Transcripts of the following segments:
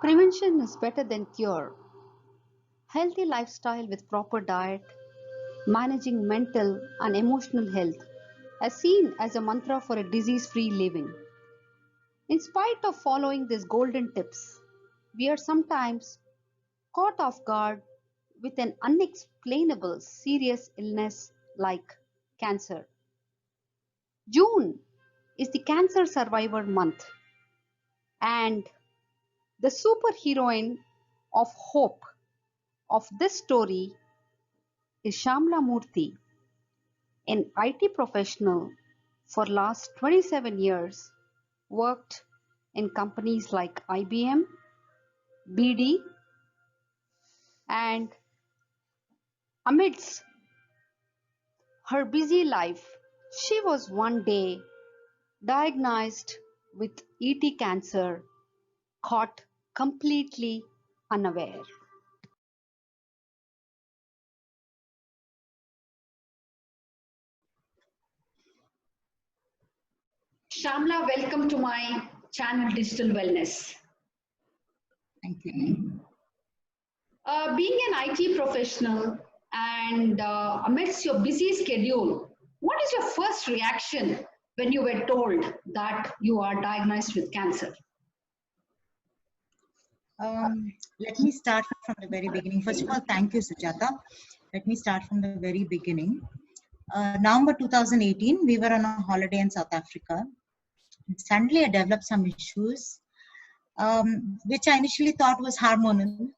Prevention is better than cure. Healthy lifestyle with proper diet, managing mental and emotional health, as seen as a mantra for a disease-free living. In spite of following these golden tips, we are sometimes caught off guard with an unexplainable serious illness like cancer. June is the Cancer Survivor Month, and the superheroine of hope of this story is Shyamala Murthy, an IT professional for last 27 years, worked in companies like IBM, BD, and amidst her busy life, she was one day diagnosed with ET cancer, caught completely unaware. Shamla, welcome to my channel Digital Wellness. Thank you. Being an IT professional and amidst your busy schedule, what is your first reaction when you were told that you are diagnosed with cancer? Let me start from the very beginning. First of all, thank you, Sujata. Let me start from the very beginning. November 2018, we were on a holiday in South Africa. Suddenly, I developed some issues, which I initially thought was hormonal.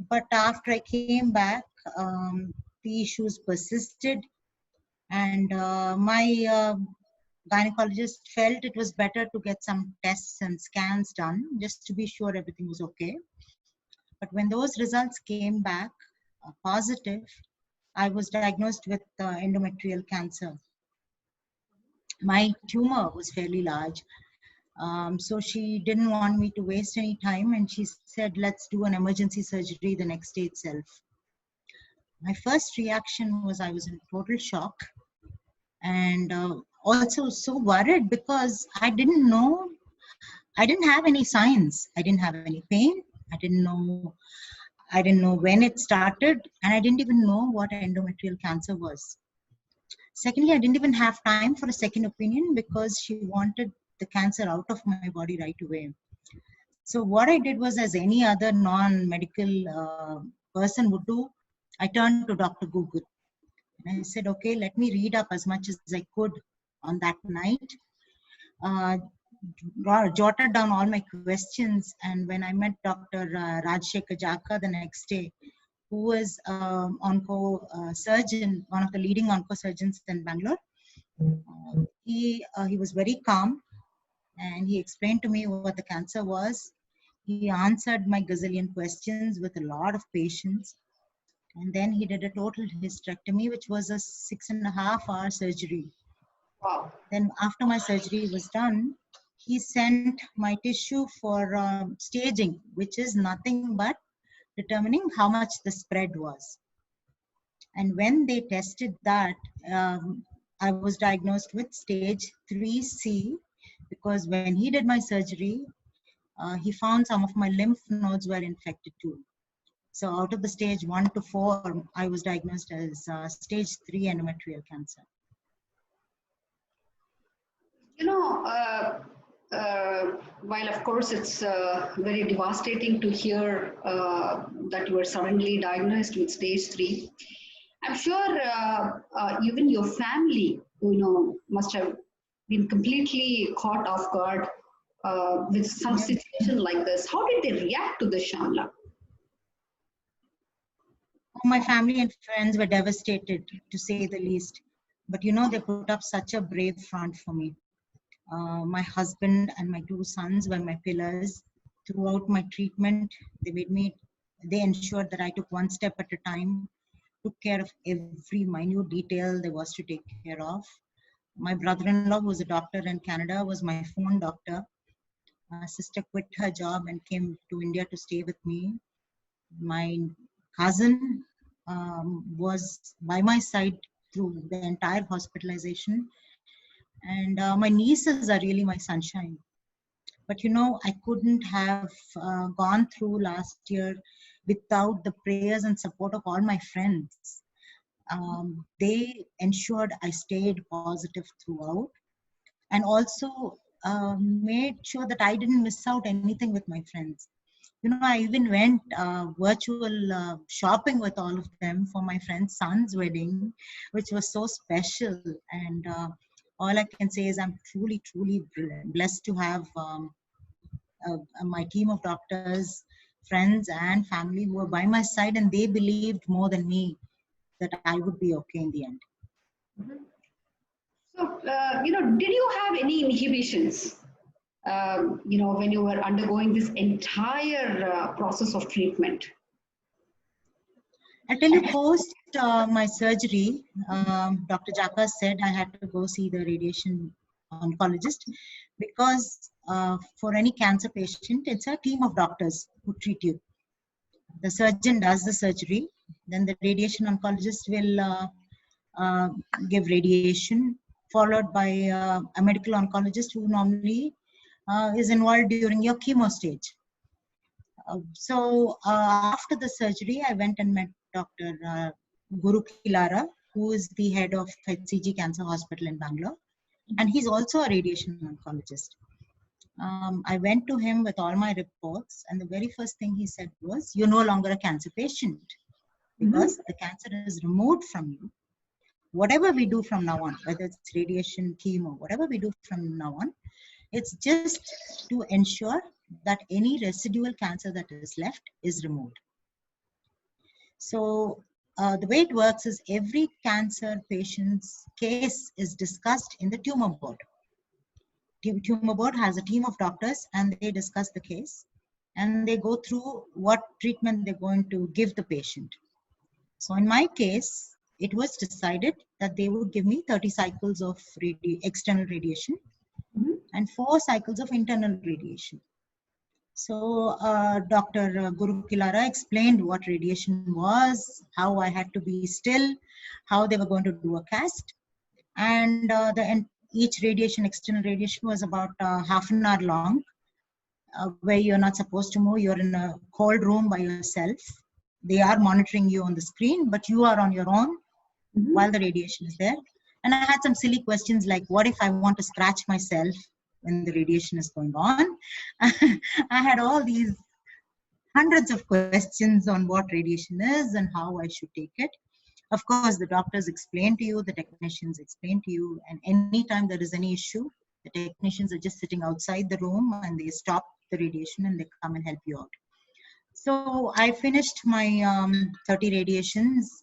But after I came back, the issues persisted, and my gynecologist felt it was better to get some tests and scans done just to be sure everything was okay. But when those results came back positive, I was diagnosed with endometrial cancer. My tumor was fairly large. So she didn't want me to waste any time, and she said, let's do an emergency surgery the next day itself. My first reaction was I was in total shock, and also so worried because I didn't have any signs. I didn't have any pain. I didn't know when it started, and I didn't even know what endometrial cancer was. Secondly, I didn't even have time for a second opinion because she wanted the cancer out of my body right away. So what I did was, as any other non-medical person would do, I turned to Dr. Google. And I said, okay, let me read up as much as I could on that night. Jotted down all my questions, and when I met Dr. Rajshekar Jaka the next day, who was onco surgeon, one of the leading onco surgeons in Bangalore, he was very calm, and he explained to me what the cancer was. He answered my gazillion questions with a lot of patience, and then he did a total hysterectomy, which was a 6.5-hour surgery. Wow. Then after my surgery was done, he sent my tissue for staging, which is nothing but determining how much the spread was. And when they tested that, I was diagnosed with stage 3C, because when he did my surgery, he found some of my lymph nodes were infected too. So out of the stage 1 to 4, I was diagnosed as stage 3 endometrial cancer. You know, while of course it's very devastating to hear that you were suddenly diagnosed with stage 3, I'm sure even your family, must have been completely caught off guard with some situation like this. How did they react to this, Shyamala? My family and friends were devastated, to say the least. But they put up such a brave front for me. My husband and my 2 sons were my pillars throughout my treatment. They ensured that I took one step at a time, took care of every minute detail there was to take care of. My brother-in-law, who was a doctor in Canada, was my phone doctor. My sister quit her job and came to India to stay with me. My cousin was by my side through the entire hospitalization. And my nieces are really my sunshine. But I couldn't have gone through last year without the prayers and support of all my friends. They ensured I stayed positive throughout, and also made sure that I didn't miss out anything with my friends. I even went virtual shopping with all of them for my friend's son's wedding, which was so special. And all I can say is I'm truly, truly blessed to have my team of doctors, friends, and family who were by my side, and they believed more than me that I would be okay in the end. So, did you have any inhibitions, when you were undergoing this entire process of treatment? I tell you, post my surgery, Dr. Jaka said I had to go see the radiation oncologist because for any cancer patient, it's a team of doctors who treat you. The surgeon does the surgery, then the radiation oncologist will uh, give radiation, followed by a medical oncologist who normally is involved during your chemo stage. After the surgery, I went and met Dr. Guru Kilara, who is the head of HCG Cancer Hospital in Bangalore, and he's also a radiation oncologist. I went to him with all my reports, and the very first thing he said was, "You're no longer a cancer patient because the cancer is removed from you. Whatever we do from now on, whether it's radiation, chemo, whatever we do from now on, it's just to ensure that any residual cancer that is left is removed." So the way it works is every cancer patient's case is discussed in the tumor board. Tumor board has a team of doctors and they discuss the case and they go through what treatment they're going to give the patient. So in my case, it was decided that they would give me 30 cycles of external radiation and 4 cycles of internal radiation. So Dr. Guru Kilara explained what radiation was, how I had to be still, how they were going to do a cast. And each radiation, external radiation, was about half an hour long, where you're not supposed to move. You're in a cold room by yourself. They are monitoring you on the screen, but you are on your own while the radiation is there. And I had some silly questions like, what if I want to scratch myself when the radiation is going on? I had all these hundreds of questions on what radiation is and how I should take it. Of course, the doctors explain to you, the technicians explain to you, and anytime there is any issue, the technicians are just sitting outside the room and they stop the radiation and they come and help you out. So I finished my 30 radiations,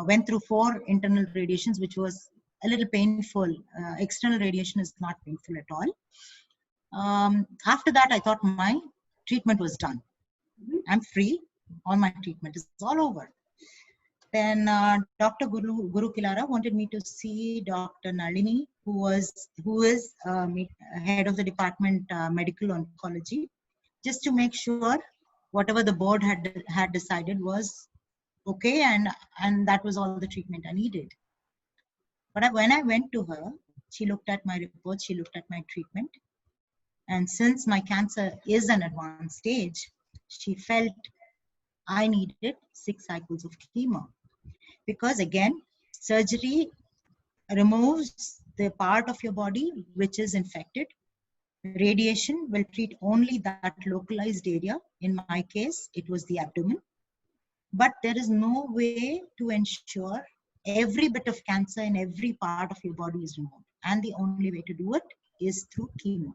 went through 4 internal radiations, which was a little painful. External radiation is not painful at all. After that, I thought my treatment was done. I'm free. All my treatment is all over. Then Dr. Guru Kilara wanted me to see Dr. Nalini, who is head of the department medical oncology, just to make sure whatever the board had decided was okay, and that was all the treatment I needed. But when I went to her, she looked at my reports, she looked at my treatment, and since my cancer is an advanced stage, she felt I needed 6 cycles of chemo. Because again, surgery removes the part of your body which is infected. Radiation will treat only that localized area. In my case, it was the abdomen. But there is no way to ensure every bit of cancer in every part of your body is removed. And the only way to do it is through chemo.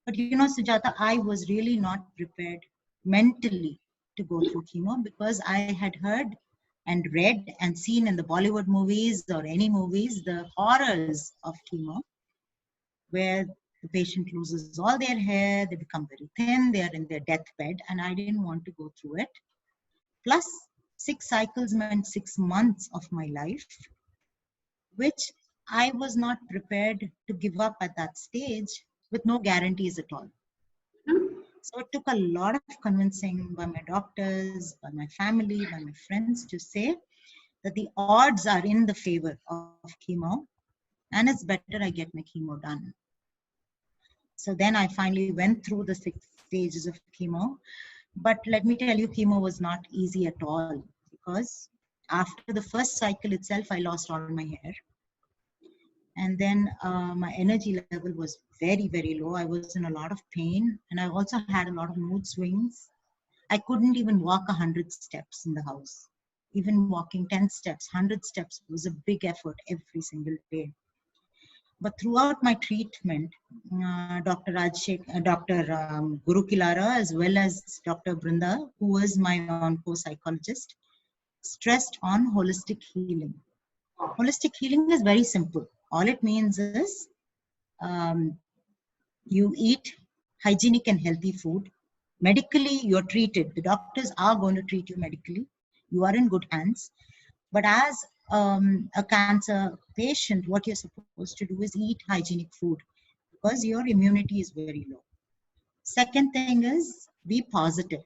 But Sujata, I was really not prepared mentally to go through chemo because I had heard and read and seen in the Bollywood movies or any movies the horrors of chemo, where the patient loses all their hair, they become very thin, they are in their deathbed, and I didn't want to go through it. Plus, 6 cycles meant 6 months of my life, which I was not prepared to give up at that stage with no guarantees at all. So it took a lot of convincing by my doctors, by my family, by my friends to say that the odds are in the favor of chemo and it's better I get my chemo done. So then I finally went through the 6 stages of chemo. But let me tell you, chemo was not easy at all because after the first cycle itself, I lost all my hair. And then my energy level was very, very low. I was in a lot of pain and I also had a lot of mood swings. I couldn't even walk 100 steps in the house. Even walking 10 steps, 100 steps was a big effort every single day. But throughout my treatment, Dr. Guru Kilara, as well as Dr. Brinda, who was my onco psychologist, stressed on holistic healing. Holistic healing is very simple. All it means is um, you eat hygienic and healthy food. Medically, you're treated. The doctors are going to treat you medically. You are in good hands. But as a cancer patient, what you're supposed to do is eat hygienic food because your immunity is very low. Second thing is be positive,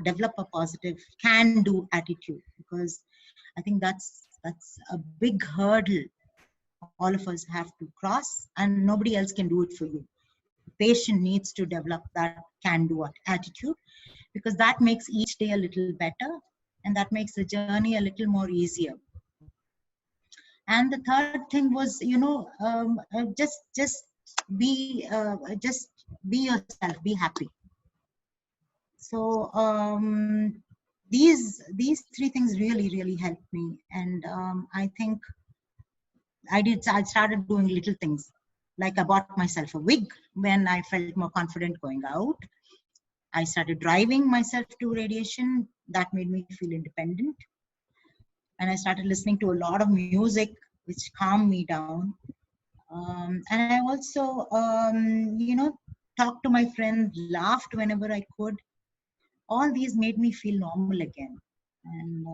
develop a positive can-do attitude because I think that's a big hurdle all of us have to cross and nobody else can do it for you. The patient needs to develop that can-do attitude because that makes each day a little better and that makes the journey a little more easier. And the third thing was, just be yourself, be happy. So these three things really helped me, and I think I started doing little things, like I bought myself a wig when I felt more confident going out. I started driving myself to radiation. That made me feel independent, and I started listening to a lot of music, which calmed me down. And I also, talked to my friends, laughed whenever I could. All these made me feel normal again. And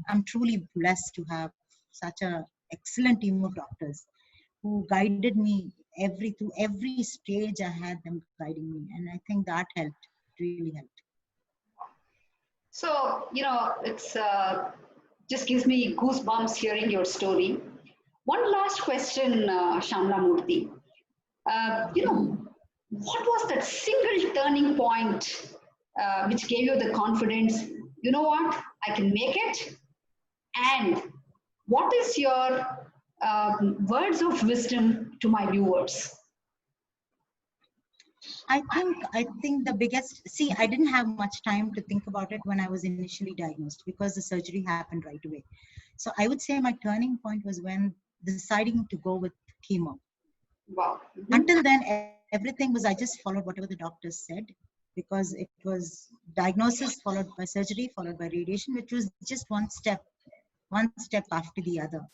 I'm truly blessed to have such a excellent team of doctors who guided me through every stage. I had them guiding me, and I think that helped. Really helped. So, it's just gives me goosebumps hearing your story. One last question, Shyamala Murthy. What was that single turning point which gave you the confidence? You know what? I can make it. And what is your words of wisdom to my viewers? I think the biggest, see, I didn't have much time to think about it when I was initially diagnosed because the surgery happened right away. So I would say my turning point was when deciding to go with chemo. Wow. Until then, everything was, I just followed whatever the doctors said because it was diagnosis followed by surgery, followed by radiation, which was just one step after the other.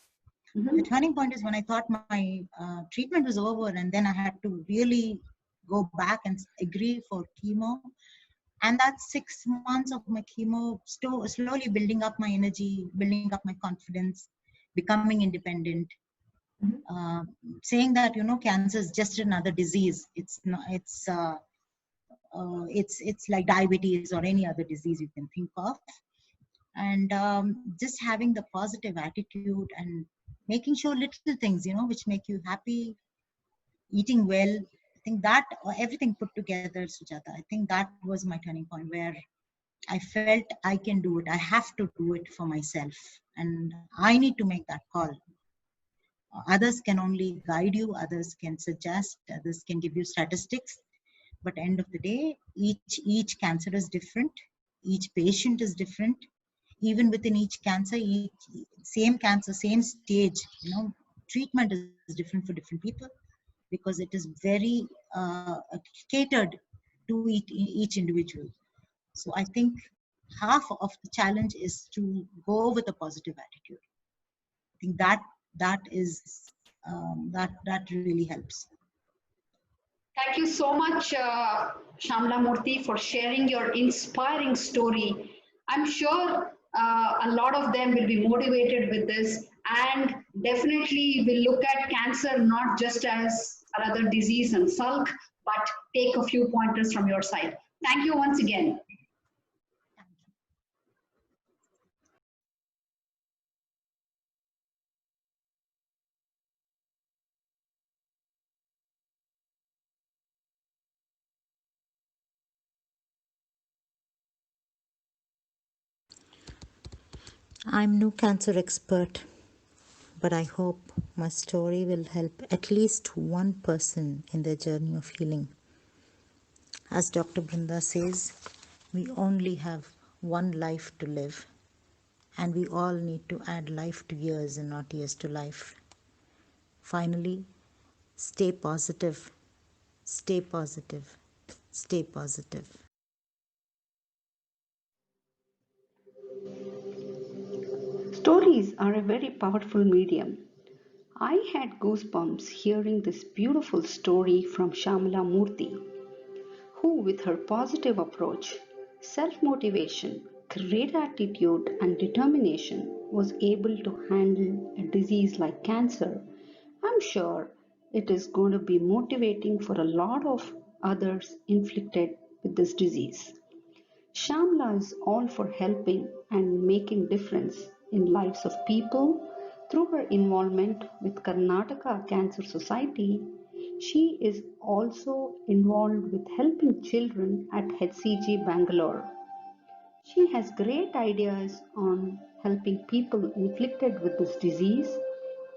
The turning point is when I thought my treatment was over and then I had to really go back and agree for chemo. And that 6 months of my chemo, slowly building up my energy, building up my confidence, becoming independent, saying that, cancer is just another disease. It's not, it's like diabetes or any other disease you can think of. And just having the positive attitude and making sure little things, which make you happy, eating well. I think that everything put together, Sujata, I think that was my turning point where I felt I can do it. I have to do it for myself. And I need to make that call. Others can only guide you, others can suggest, others can give you statistics. But end of the day, each cancer is different. Each patient is different. Even within each cancer, same cancer, same stage, treatment is different for different people because it is very catered to each individual. So I think half of the challenge is to go with a positive attitude. I think that is that really helps. Thank you so much, Shyamala Murthy, for sharing your inspiring story. I'm sure a lot of them will be motivated with this And definitely we'll look at cancer not just as another disease and sulk, but take a few pointers from your side. Thank you once again. I'm no cancer expert, but I hope my story will help at least one person in their journey of healing. As Dr. Brinda says, we only have one life to live, and we all need to add life to years and not years to life. Finally, stay positive, stay positive, stay positive. Stories are a very powerful medium. I had goosebumps hearing this beautiful story from Shyamala Murthy, who, with her positive approach, self motivation, great attitude, and determination, was able to handle a disease like cancer. I'm sure it is going to be motivating for a lot of others inflicted with this disease. Shamla is all for helping and making difference in lives of people through her involvement with Karnataka Cancer Society. She is also involved with helping children at HCG Bangalore. She has great ideas on helping people inflicted with this disease.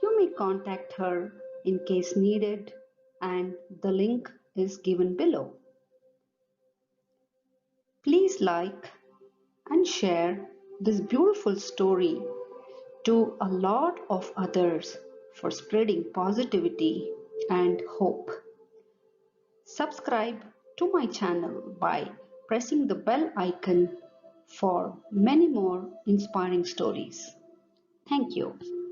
You may contact her in case needed, and the link is given below. Please like and share this beautiful story to a lot of others for spreading positivity and hope. Subscribe to my channel by pressing the bell icon for many more inspiring stories. Thank you.